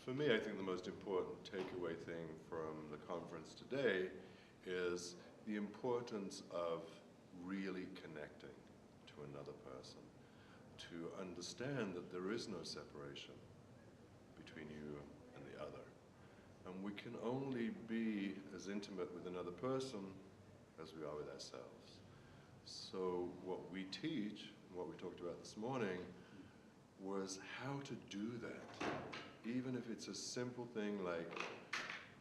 For me, I think the most important takeaway thing from the conference today is the importance of really connecting to another person, to understand that there is no separation between you and the other. And we can only be as intimate with another person as we are with ourselves. So what we teach, and what we talked about this morning, was how to do that. Even if it's a simple thing like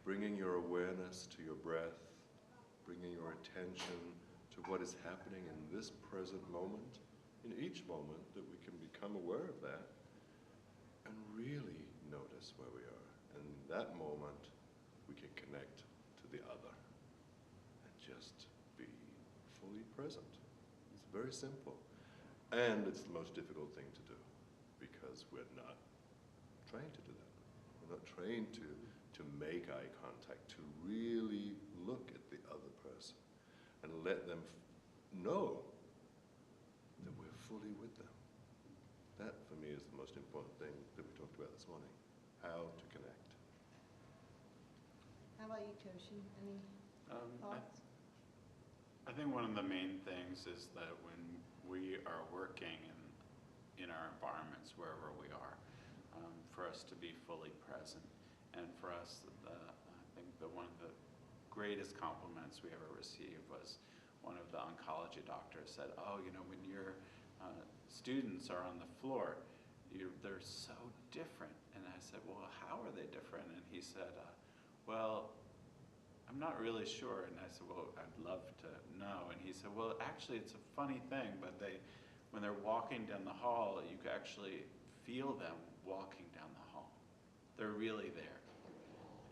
bringing your awareness to your breath, bringing your attention to what is happening in this present moment, in each moment, that we can become aware of that and really notice where we are. And in that moment, we can connect to the other and just be fully present. It's very simple. And it's the most difficult thing to do because we're not trained to do that. We're not trained to make eye contact, to really look at the other person and let them know that we're fully with them. That, for me, is the most important thing that we talked about this morning, how to connect. How about you, Koshin? Any thoughts? I think one of the main things is that when we are working in our environments, wherever we are, for us to be fully present. And for us, I think that one of the greatest compliments we ever received was one of the oncology doctors said, oh, you know, when your students are on the floor, they're so different. And I said, well, how are they different? And he said, well, I'm not really sure. And I said, well, I'd love to know. And he said, well, actually, it's a funny thing, but when they're walking down the hall, you can actually feel them walking down the hall. They're really there.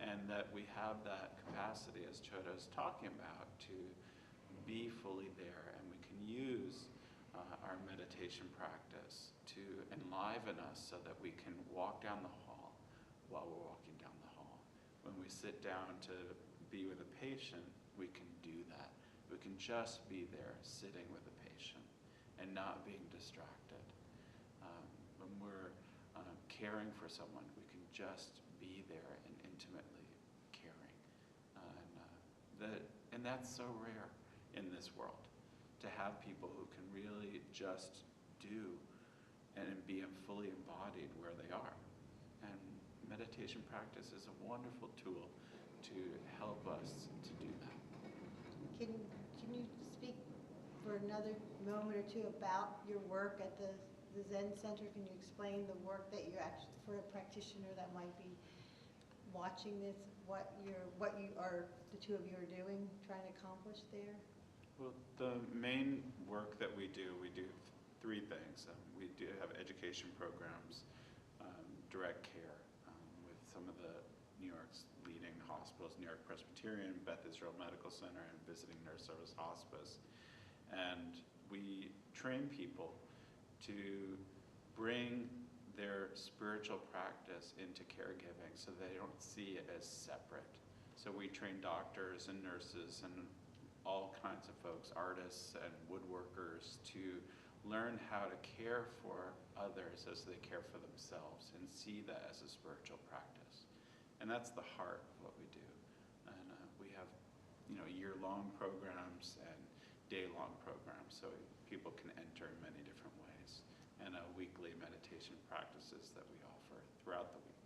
And that we have that capacity, as Chodo is talking about, to be fully there. And we can use our meditation practice to enliven us so that we can walk down the hall while we're walking down the hall. When we sit down to be with a patient, we can do that. We can just be there sitting with a patient and not being distracted. When we're caring for someone, we can just be there and intimately caring. And that's so rare in this world, to have people who can really just do and be fully embodied where they are. And meditation practice is a wonderful tool to help us to do that. Can you speak for another moment or two about your work at the Zen Center? Can you explain the work that you actually, for a practitioner that might be watching this, what the two of you are doing, trying to accomplish there? Well, the main work that we do three things. We do have education programs, direct care with some of the New York's leading hospitals, New York Presbyterian, Beth Israel Medical Center, and Visiting Nurse Service Hospice. And we train people to bring their spiritual practice into caregiving so they don't see it as separate. So we train doctors and nurses and all kinds of folks, artists and woodworkers, to learn how to care for others as they care for themselves and see that as a spiritual practice. And that's the heart of what we do. And we have, year-long programs and day-long programs, so people can enter in many different ways, and weekly meditation practices that we offer throughout the week.